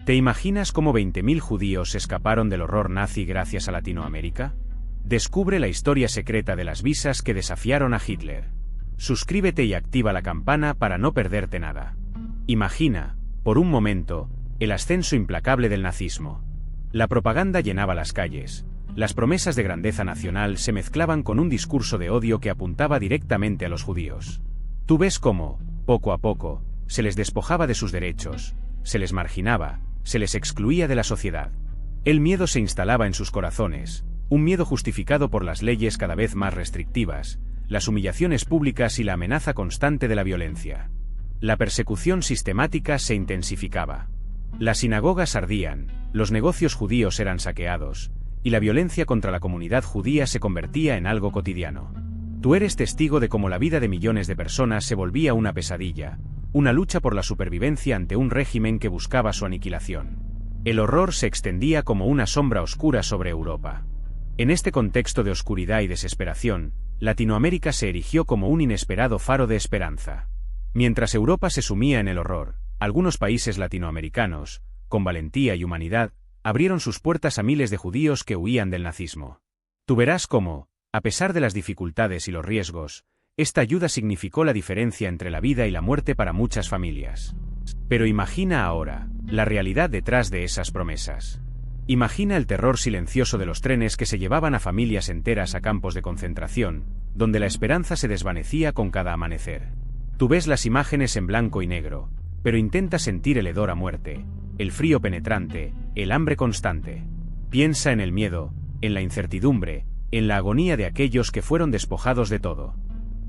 ¿Te imaginas cómo 20.000 judíos escaparon del horror nazi gracias a Latinoamérica? Descubre la historia secreta de las visas que desafiaron a Hitler. Suscríbete y activa la campana para no perderte nada. Imagina, por un momento, el ascenso implacable del nazismo. La propaganda llenaba las calles. Las promesas de grandeza nacional se mezclaban con un discurso de odio que apuntaba directamente a los judíos. Tú ves cómo, poco a poco, se les despojaba de sus derechos, se les marginaba, se les excluía de la sociedad. El miedo se instalaba en sus corazones, un miedo justificado por las leyes cada vez más restrictivas, las humillaciones públicas y la amenaza constante de la violencia. La persecución sistemática se intensificaba. Las sinagogas ardían, los negocios judíos eran saqueados, y la violencia contra la comunidad judía se convertía en algo cotidiano. Tú eres testigo de cómo la vida de millones de personas se volvía una pesadilla, una lucha por la supervivencia ante un régimen que buscaba su aniquilación. El horror se extendía como una sombra oscura sobre Europa. En este contexto de oscuridad y desesperación, Latinoamérica se erigió como un inesperado faro de esperanza. Mientras Europa se sumía en el horror, algunos países latinoamericanos, con valentía y humanidad, abrieron sus puertas a miles de judíos que huían del nazismo. Tú verás cómo, a pesar de las dificultades y los riesgos, esta ayuda significó la diferencia entre la vida y la muerte para muchas familias. Pero imagina ahora, la realidad detrás de esas promesas. Imagina el terror silencioso de los trenes que se llevaban a familias enteras a campos de concentración, donde la esperanza se desvanecía con cada amanecer. Tú ves las imágenes en blanco y negro, pero intenta sentir el hedor a muerte, el frío penetrante, el hambre constante. Piensa en el miedo, en la incertidumbre, en la agonía de aquellos que fueron despojados de todo.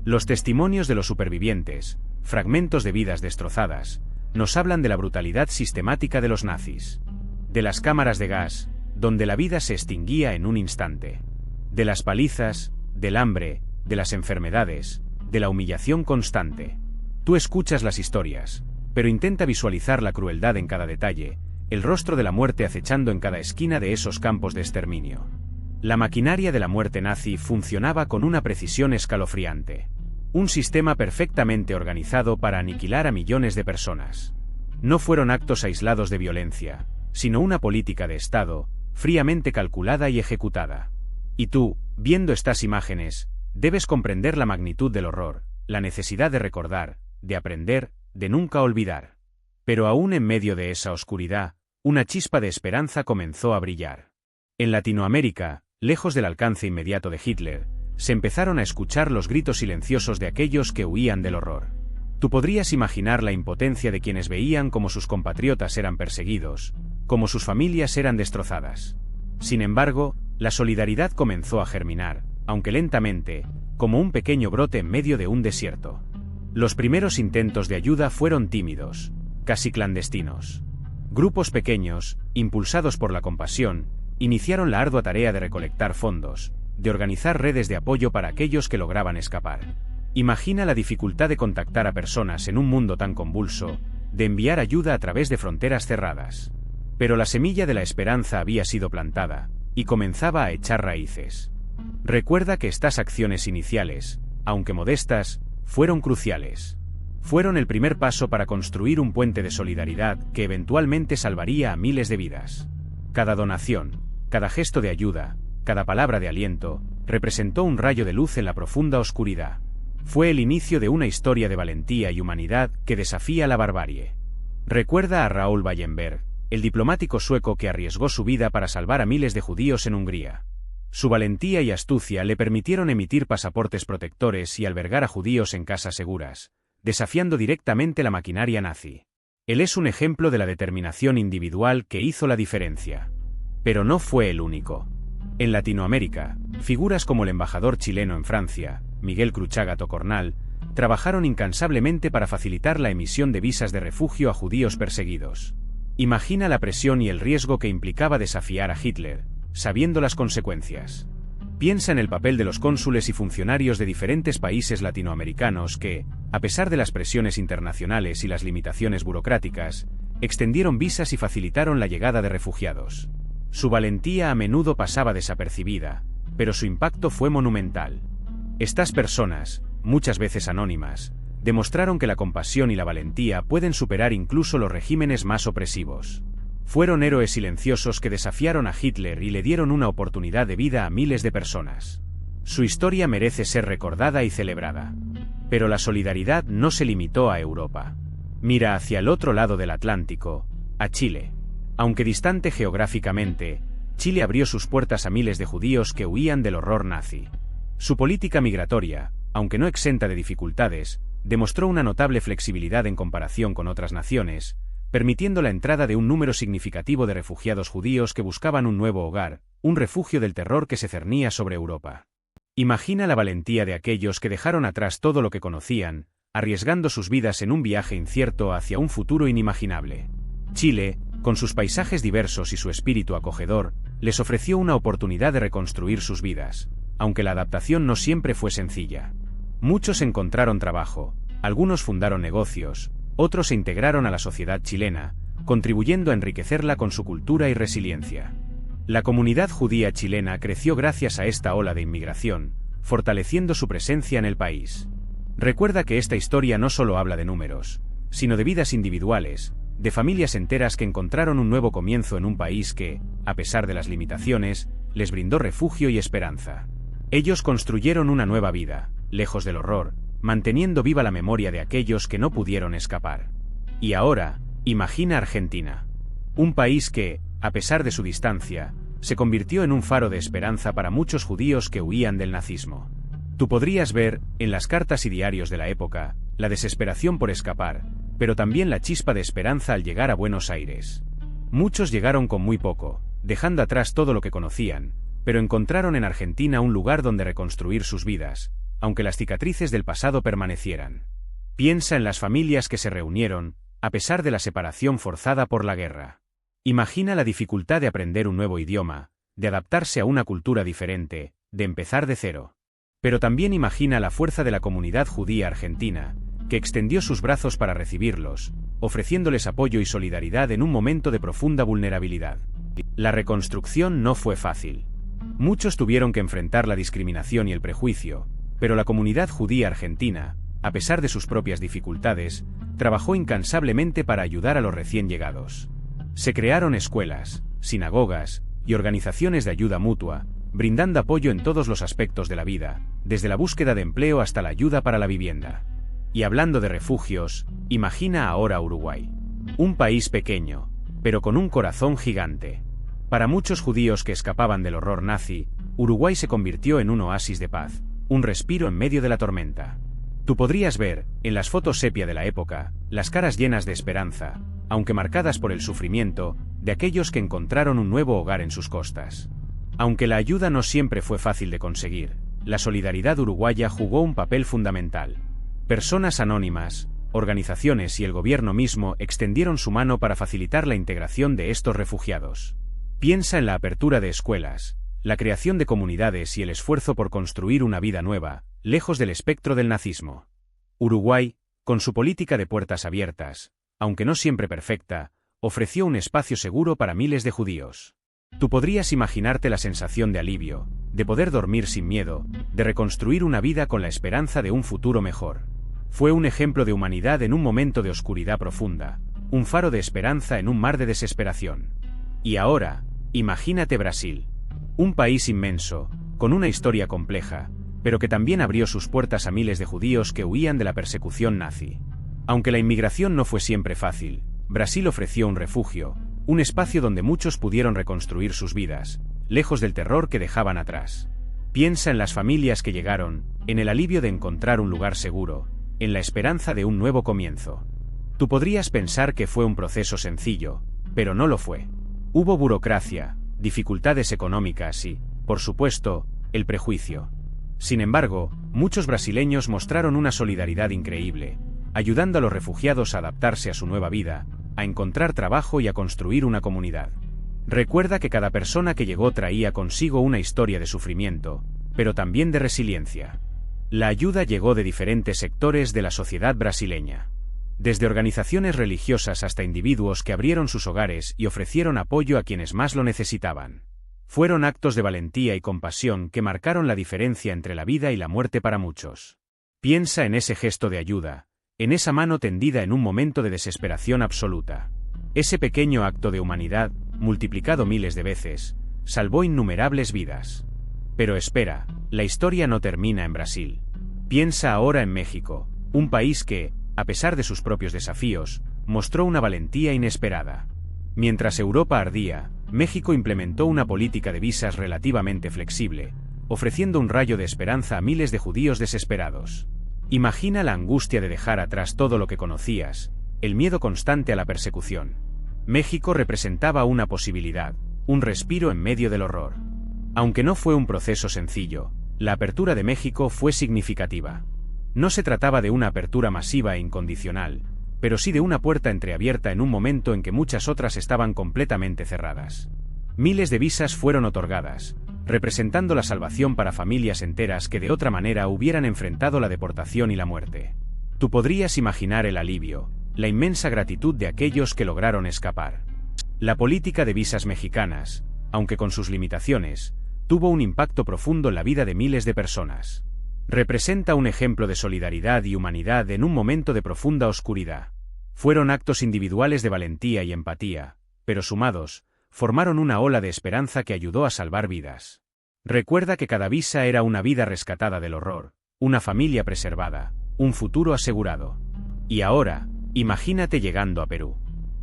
Los testimonios de los supervivientes, fragmentos de vidas destrozadas, nos hablan de la brutalidad sistemática de los nazis. De las cámaras de gas, donde la vida se extinguía en un instante. De las palizas, del hambre, de las enfermedades, de la humillación constante. Tú escuchas las historias, pero intenta visualizar la crueldad en cada detalle, el rostro de la muerte acechando en cada esquina de esos campos de exterminio. La maquinaria de la muerte nazi funcionaba con una precisión escalofriante. Un sistema perfectamente organizado para aniquilar a millones de personas. No fueron actos aislados de violencia, sino una política de Estado, fríamente calculada y ejecutada. Y tú, viendo estas imágenes, debes comprender la magnitud del horror, la necesidad de recordar, de aprender, de nunca olvidar. Pero aún en medio de esa oscuridad, una chispa de esperanza comenzó a brillar. En Latinoamérica, lejos del alcance inmediato de Hitler, se empezaron a escuchar los gritos silenciosos de aquellos que huían del horror. Tú podrías imaginar la impotencia de quienes veían cómo sus compatriotas eran perseguidos, cómo sus familias eran destrozadas. Sin embargo, la solidaridad comenzó a germinar, aunque lentamente, como un pequeño brote en medio de un desierto. Los primeros intentos de ayuda fueron tímidos, casi clandestinos. Grupos pequeños, impulsados por la compasión, iniciaron la ardua tarea de recolectar fondos, de organizar redes de apoyo para aquellos que lograban escapar. Imagina la dificultad de contactar a personas en un mundo tan convulso, de enviar ayuda a través de fronteras cerradas. Pero la semilla de la esperanza había sido plantada, y comenzaba a echar raíces. Recuerda que estas acciones iniciales, aunque modestas, fueron cruciales. Fueron el primer paso para construir un puente de solidaridad que eventualmente salvaría a miles de vidas. Cada donación, cada gesto de ayuda, cada palabra de aliento, representó un rayo de luz en la profunda oscuridad. Fue el inicio de una historia de valentía y humanidad que desafía la barbarie. Recuerda a Raoul Wallenberg, el diplomático sueco que arriesgó su vida para salvar a miles de judíos en Hungría. Su valentía y astucia le permitieron emitir pasaportes protectores y albergar a judíos en casas seguras, desafiando directamente la maquinaria nazi. Él es un ejemplo de la determinación individual que hizo la diferencia. Pero no fue el único. En Latinoamérica, figuras como el embajador chileno en Francia, Miguel Cruchaga Tocornal, trabajaron incansablemente para facilitar la emisión de visas de refugio a judíos perseguidos. Imagina la presión y el riesgo que implicaba desafiar a Hitler, sabiendo las consecuencias. Piensa en el papel de los cónsules y funcionarios de diferentes países latinoamericanos que, a pesar de las presiones internacionales y las limitaciones burocráticas, extendieron visas y facilitaron la llegada de refugiados. Su valentía a menudo pasaba desapercibida, pero su impacto fue monumental. Estas personas, muchas veces anónimas, demostraron que la compasión y la valentía pueden superar incluso los regímenes más opresivos. Fueron héroes silenciosos que desafiaron a Hitler y le dieron una oportunidad de vida a miles de personas. Su historia merece ser recordada y celebrada. Pero la solidaridad no se limitó a Europa. Mira hacia el otro lado del Atlántico, a Chile. Aunque distante geográficamente, Chile abrió sus puertas a miles de judíos que huían del horror nazi. Su política migratoria, aunque no exenta de dificultades, demostró una notable flexibilidad en comparación con otras naciones, permitiendo la entrada de un número significativo de refugiados judíos que buscaban un nuevo hogar, un refugio del terror que se cernía sobre Europa. Imagina la valentía de aquellos que dejaron atrás todo lo que conocían, arriesgando sus vidas en un viaje incierto hacia un futuro inimaginable. Chile, con sus paisajes diversos y su espíritu acogedor, les ofreció una oportunidad de reconstruir sus vidas, aunque la adaptación no siempre fue sencilla. Muchos encontraron trabajo, algunos fundaron negocios, otros se integraron a la sociedad chilena, contribuyendo a enriquecerla con su cultura y resiliencia. La comunidad judía chilena creció gracias a esta ola de inmigración, fortaleciendo su presencia en el país. Recuerda que esta historia no solo habla de números, sino de vidas individuales, de familias enteras que encontraron un nuevo comienzo en un país que, a pesar de las limitaciones, les brindó refugio y esperanza. Ellos construyeron una nueva vida, lejos del horror, manteniendo viva la memoria de aquellos que no pudieron escapar. Y ahora, imagina Argentina. Un país que, a pesar de su distancia, se convirtió en un faro de esperanza para muchos judíos que huían del nazismo. Tú podrías ver, en las cartas y diarios de la época, la desesperación por escapar, pero también la chispa de esperanza al llegar a Buenos Aires. Muchos llegaron con muy poco, dejando atrás todo lo que conocían, pero encontraron en Argentina un lugar donde reconstruir sus vidas, aunque las cicatrices del pasado permanecieran. Piensa en las familias que se reunieron, a pesar de la separación forzada por la guerra. Imagina la dificultad de aprender un nuevo idioma, de adaptarse a una cultura diferente, de empezar de cero. Pero también imagina la fuerza de la comunidad judía argentina, que extendió sus brazos para recibirlos, ofreciéndoles apoyo y solidaridad en un momento de profunda vulnerabilidad. La reconstrucción no fue fácil. Muchos tuvieron que enfrentar la discriminación y el prejuicio, pero la comunidad judía argentina, a pesar de sus propias dificultades, trabajó incansablemente para ayudar a los recién llegados. Se crearon escuelas, sinagogas y organizaciones de ayuda mutua, brindando apoyo en todos los aspectos de la vida, desde la búsqueda de empleo hasta la ayuda para la vivienda. Y hablando de refugios, imagina ahora Uruguay. Un país pequeño, pero con un corazón gigante. Para muchos judíos que escapaban del horror nazi, Uruguay se convirtió en un oasis de paz, un respiro en medio de la tormenta. Tú podrías ver, en las fotos sepia de la época, las caras llenas de esperanza, aunque marcadas por el sufrimiento, de aquellos que encontraron un nuevo hogar en sus costas. Aunque la ayuda no siempre fue fácil de conseguir, la solidaridad uruguaya jugó un papel fundamental. Personas anónimas, organizaciones y el gobierno mismo extendieron su mano para facilitar la integración de estos refugiados. Piensa en la apertura de escuelas, la creación de comunidades y el esfuerzo por construir una vida nueva, lejos del espectro del nazismo. Uruguay, con su política de puertas abiertas, aunque no siempre perfecta, ofreció un espacio seguro para miles de judíos. Tú podrías imaginarte la sensación de alivio, de poder dormir sin miedo, de reconstruir una vida con la esperanza de un futuro mejor. Fue un ejemplo de humanidad en un momento de oscuridad profunda, un faro de esperanza en un mar de desesperación. Y ahora, imagínate Brasil. Un país inmenso, con una historia compleja, pero que también abrió sus puertas a miles de judíos que huían de la persecución nazi. Aunque la inmigración no fue siempre fácil, Brasil ofreció un refugio, un espacio donde muchos pudieron reconstruir sus vidas, lejos del terror que dejaban atrás. Piensa en las familias que llegaron, en el alivio de encontrar un lugar seguro, en la esperanza de un nuevo comienzo. Tú podrías pensar que fue un proceso sencillo, pero no lo fue. Hubo burocracia, dificultades económicas y, por supuesto, el prejuicio. Sin embargo, muchos brasileños mostraron una solidaridad increíble, ayudando a los refugiados a adaptarse a su nueva vida, a encontrar trabajo y a construir una comunidad. Recuerda que cada persona que llegó traía consigo una historia de sufrimiento, pero también de resiliencia. La ayuda llegó de diferentes sectores de la sociedad brasileña. Desde organizaciones religiosas hasta individuos que abrieron sus hogares y ofrecieron apoyo a quienes más lo necesitaban. Fueron actos de valentía y compasión que marcaron la diferencia entre la vida y la muerte para muchos. Piensa en ese gesto de ayuda, en esa mano tendida en un momento de desesperación absoluta. Ese pequeño acto de humanidad, multiplicado miles de veces, salvó innumerables vidas. Pero espera, la historia no termina en Brasil. Piensa ahora en México, un país que, a pesar de sus propios desafíos, mostró una valentía inesperada. Mientras Europa ardía, México implementó una política de visas relativamente flexible, ofreciendo un rayo de esperanza a miles de judíos desesperados. Imagina la angustia de dejar atrás todo lo que conocías, el miedo constante a la persecución. México representaba una posibilidad, un respiro en medio del horror. Aunque no fue un proceso sencillo, la apertura de México fue significativa. No se trataba de una apertura masiva e incondicional, pero sí de una puerta entreabierta en un momento en que muchas otras estaban completamente cerradas. Miles de visas fueron otorgadas, representando la salvación para familias enteras que de otra manera hubieran enfrentado la deportación y la muerte. Tú podrías imaginar el alivio, la inmensa gratitud de aquellos que lograron escapar. La política de visas mexicanas, aunque con sus limitaciones, tuvo un impacto profundo en la vida de miles de personas. Representa un ejemplo de solidaridad y humanidad en un momento de profunda oscuridad. Fueron actos individuales de valentía y empatía, pero sumados, formaron una ola de esperanza que ayudó a salvar vidas. Recuerda que cada visa era una vida rescatada del horror, una familia preservada, un futuro asegurado. Y ahora, imagínate llegando a Perú.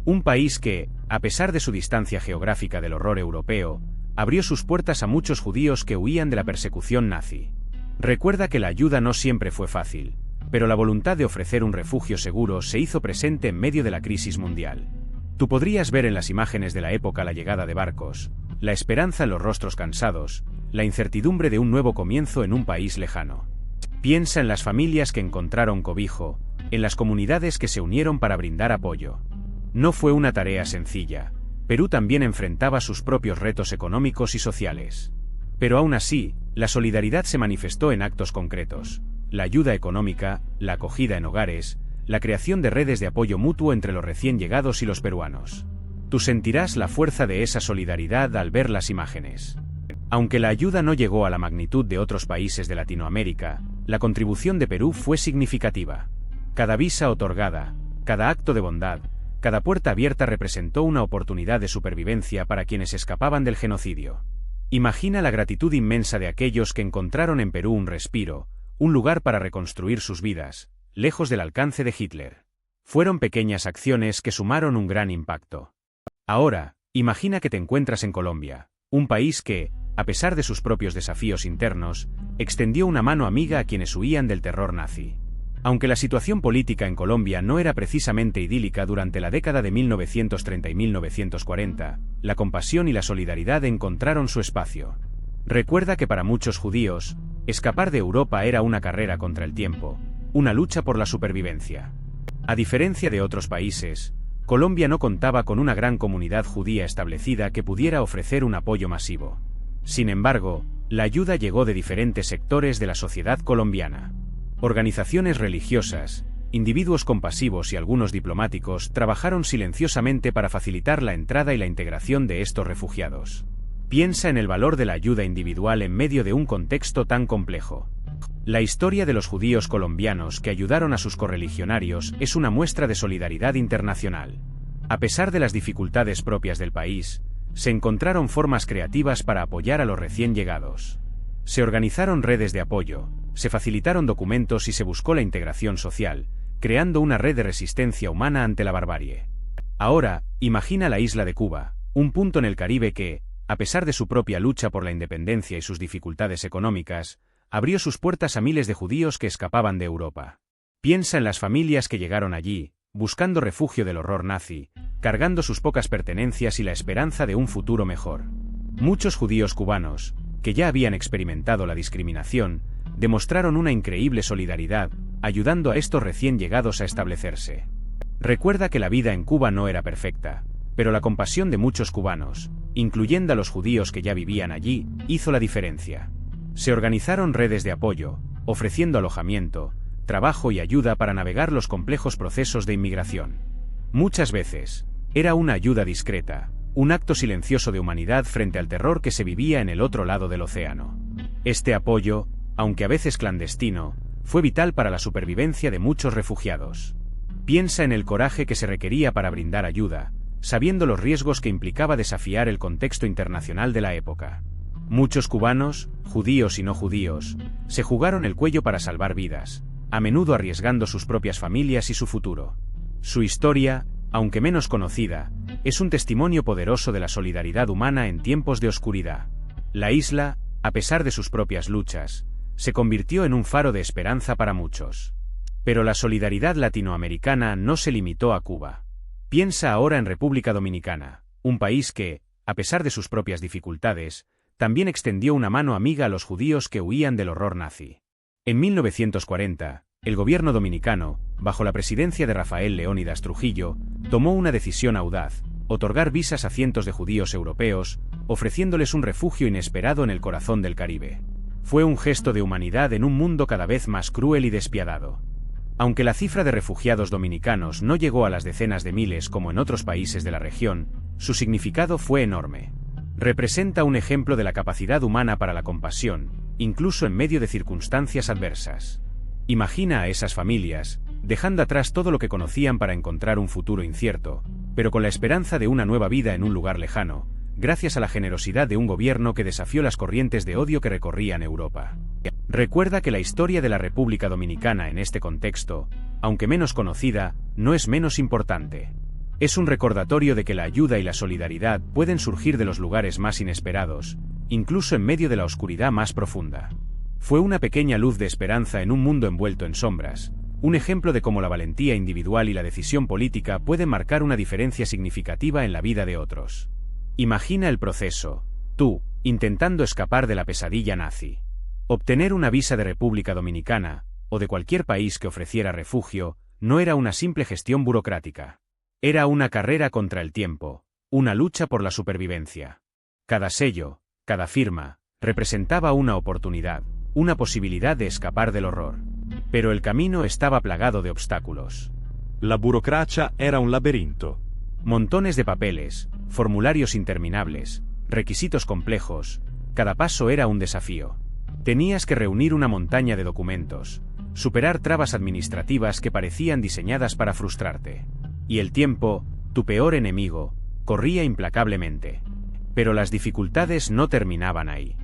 Un país que, a pesar de su distancia geográfica del horror europeo, abrió sus puertas a muchos judíos que huían de la persecución nazi. Recuerda que la ayuda no siempre fue fácil, pero la voluntad de ofrecer un refugio seguro se hizo presente en medio de la crisis mundial. Tú podrías ver en las imágenes de la época la llegada de barcos, la esperanza en los rostros cansados, la incertidumbre de un nuevo comienzo en un país lejano. Piensa en las familias que encontraron cobijo, en las comunidades que se unieron para brindar apoyo. No fue una tarea sencilla. Perú también enfrentaba sus propios retos económicos y sociales. Pero aún así, la solidaridad se manifestó en actos concretos: la ayuda económica, la acogida en hogares, la creación de redes de apoyo mutuo entre los recién llegados y los peruanos. Tú sentirás la fuerza de esa solidaridad al ver las imágenes. Aunque la ayuda no llegó a la magnitud de otros países de Latinoamérica, la contribución de Perú fue significativa. Cada visa otorgada, cada acto de bondad, cada puerta abierta representó una oportunidad de supervivencia para quienes escapaban del genocidio. Imagina la gratitud inmensa de aquellos que encontraron en Perú un respiro, un lugar para reconstruir sus vidas, lejos del alcance de Hitler. Fueron pequeñas acciones que sumaron un gran impacto. Ahora, imagina que te encuentras en Colombia, un país que, a pesar de sus propios desafíos internos, extendió una mano amiga a quienes huían del terror nazi. Aunque la situación política en Colombia no era precisamente idílica durante la década de 1930 y 1940, la compasión y la solidaridad encontraron su espacio. Recuerda que para muchos judíos, escapar de Europa era una carrera contra el tiempo, una lucha por la supervivencia. A diferencia de otros países, Colombia no contaba con una gran comunidad judía establecida que pudiera ofrecer un apoyo masivo. Sin embargo, la ayuda llegó de diferentes sectores de la sociedad colombiana. Organizaciones religiosas, individuos compasivos y algunos diplomáticos trabajaron silenciosamente para facilitar la entrada y la integración de estos refugiados. Piensa en el valor de la ayuda individual en medio de un contexto tan complejo. La historia de los judíos colombianos que ayudaron a sus correligionarios es una muestra de solidaridad internacional. A pesar de las dificultades propias del país, se encontraron formas creativas para apoyar a los recién llegados. Se organizaron redes de apoyo, se facilitaron documentos y se buscó la integración social, creando una red de resistencia humana ante la barbarie. Ahora, imagina la isla de Cuba, un punto en el Caribe que, a pesar de su propia lucha por la independencia y sus dificultades económicas, abrió sus puertas a miles de judíos que escapaban de Europa. Piensa en las familias que llegaron allí, buscando refugio del horror nazi, cargando sus pocas pertenencias y la esperanza de un futuro mejor. Muchos judíos cubanos, que ya habían experimentado la discriminación, demostraron una increíble solidaridad, ayudando a estos recién llegados a establecerse. Recuerda que la vida en Cuba no era perfecta, pero la compasión de muchos cubanos, incluyendo a los judíos que ya vivían allí, hizo la diferencia. Se organizaron redes de apoyo, ofreciendo alojamiento, trabajo y ayuda para navegar los complejos procesos de inmigración. Muchas veces, era una ayuda discreta, un acto silencioso de humanidad frente al terror que se vivía en el otro lado del océano. Este apoyo, aunque a veces clandestino, fue vital para la supervivencia de muchos refugiados. Piensa en el coraje que se requería para brindar ayuda, sabiendo los riesgos que implicaba desafiar el contexto internacional de la época. Muchos cubanos, judíos y no judíos, se jugaron el cuello para salvar vidas, a menudo arriesgando sus propias familias y su futuro. Su historia, aunque menos conocida, es un testimonio poderoso de la solidaridad humana en tiempos de oscuridad. La isla, a pesar de sus propias luchas, se convirtió en un faro de esperanza para muchos. Pero la solidaridad latinoamericana no se limitó a Cuba. Piensa ahora en República Dominicana, un país que, a pesar de sus propias dificultades, también extendió una mano amiga a los judíos que huían del horror nazi. En 1940, el gobierno dominicano, bajo la presidencia de Rafael Leónidas Trujillo, tomó una decisión audaz: otorgar visas a cientos de judíos europeos, ofreciéndoles un refugio inesperado en el corazón del Caribe. Fue un gesto de humanidad en un mundo cada vez más cruel y despiadado. Aunque la cifra de refugiados dominicanos no llegó a las decenas de miles como en otros países de la región, su significado fue enorme. Representa un ejemplo de la capacidad humana para la compasión, incluso en medio de circunstancias adversas. Imagina a esas familias, dejando atrás todo lo que conocían para encontrar un futuro incierto, pero con la esperanza de una nueva vida en un lugar lejano, gracias a la generosidad de un gobierno que desafió las corrientes de odio que recorrían Europa. Recuerda que la historia de la República Dominicana en este contexto, aunque menos conocida, no es menos importante. Es un recordatorio de que la ayuda y la solidaridad pueden surgir de los lugares más inesperados, incluso en medio de la oscuridad más profunda. Fue una pequeña luz de esperanza en un mundo envuelto en sombras, un ejemplo de cómo la valentía individual y la decisión política pueden marcar una diferencia significativa en la vida de otros. Imagina el proceso, tú, intentando escapar de la pesadilla nazi. Obtener una visa de República Dominicana, o de cualquier país que ofreciera refugio, no era una simple gestión burocrática. Era una carrera contra el tiempo, una lucha por la supervivencia. Cada sello, cada firma, representaba una oportunidad, una posibilidad de escapar del horror. Pero el camino estaba plagado de obstáculos. La burocracia era un laberinto. Montones de papeles, formularios interminables, requisitos complejos, cada paso era un desafío. Tenías que reunir una montaña de documentos, superar trabas administrativas que parecían diseñadas para frustrarte. Y el tiempo, tu peor enemigo, corría implacablemente. Pero las dificultades no terminaban ahí.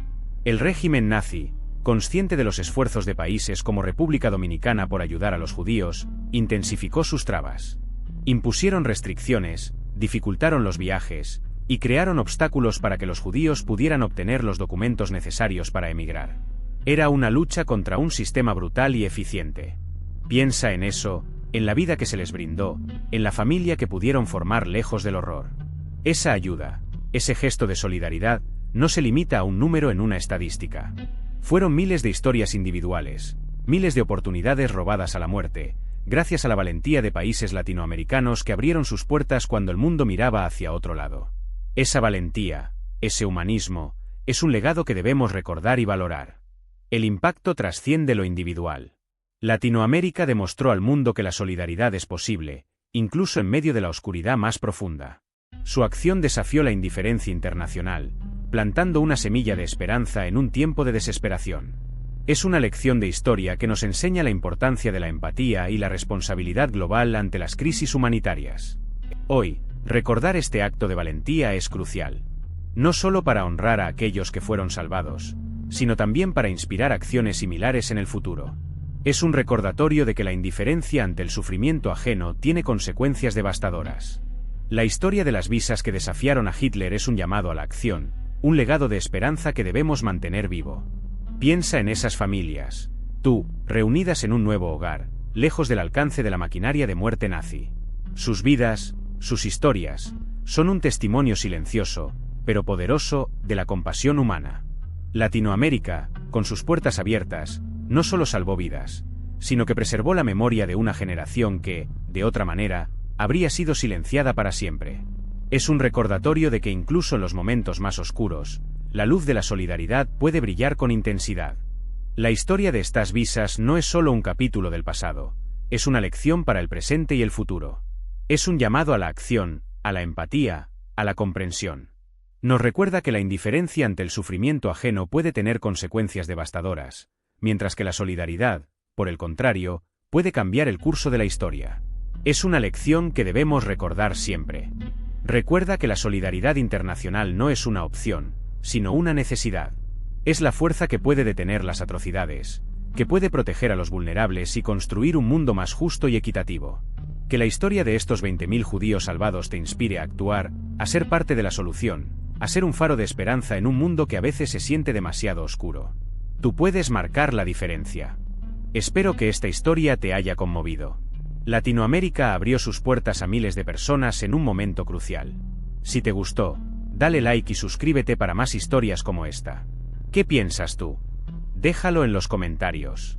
El régimen nazi, consciente de los esfuerzos de países como República Dominicana por ayudar a los judíos, intensificó sus trabas. Impusieron restricciones, dificultaron los viajes, y crearon obstáculos para que los judíos pudieran obtener los documentos necesarios para emigrar. Era una lucha contra un sistema brutal y eficiente. Piensa en eso, en la vida que se les brindó, en la familia que pudieron formar lejos del horror. Esa ayuda, ese gesto de solidaridad, no se limita a un número en una estadística. Fueron miles de historias individuales, miles de oportunidades robadas a la muerte, gracias a la valentía de países latinoamericanos que abrieron sus puertas cuando el mundo miraba hacia otro lado. Esa valentía, ese humanismo, es un legado que debemos recordar y valorar. El impacto trasciende lo individual. Latinoamérica demostró al mundo que la solidaridad es posible, incluso en medio de la oscuridad más profunda. Su acción desafió la indiferencia internacional, plantando una semilla de esperanza en un tiempo de desesperación. Es una lección de historia que nos enseña la importancia de la empatía y la responsabilidad global ante las crisis humanitarias. Hoy, recordar este acto de valentía es crucial. No solo para honrar a aquellos que fueron salvados, sino también para inspirar acciones similares en el futuro. Es un recordatorio de que la indiferencia ante el sufrimiento ajeno tiene consecuencias devastadoras. La historia de las visas que desafiaron a Hitler es un llamado a la acción, un legado de esperanza que debemos mantener vivo. Piensa en esas familias, tú, reunidas en un nuevo hogar, lejos del alcance de la maquinaria de muerte nazi. Sus vidas, sus historias, son un testimonio silencioso, pero poderoso, de la compasión humana. Latinoamérica, con sus puertas abiertas, no solo salvó vidas, sino que preservó la memoria de una generación que, de otra manera, habría sido silenciada para siempre. Es un recordatorio de que incluso en los momentos más oscuros, la luz de la solidaridad puede brillar con intensidad. La historia de estas visas no es solo un capítulo del pasado, es una lección para el presente y el futuro. Es un llamado a la acción, a la empatía, a la comprensión. Nos recuerda que la indiferencia ante el sufrimiento ajeno puede tener consecuencias devastadoras, mientras que la solidaridad, por el contrario, puede cambiar el curso de la historia. Es una lección que debemos recordar siempre. Recuerda que la solidaridad internacional no es una opción, sino una necesidad. Es la fuerza que puede detener las atrocidades, que puede proteger a los vulnerables y construir un mundo más justo y equitativo. Que la historia de estos 20.000 judíos salvados te inspire a actuar, a ser parte de la solución, a ser un faro de esperanza en un mundo que a veces se siente demasiado oscuro. Tú puedes marcar la diferencia. Espero que esta historia te haya conmovido. Latinoamérica abrió sus puertas a miles de personas en un momento crucial. Si te gustó, dale like y suscríbete para más historias como esta. ¿Qué piensas tú? Déjalo en los comentarios.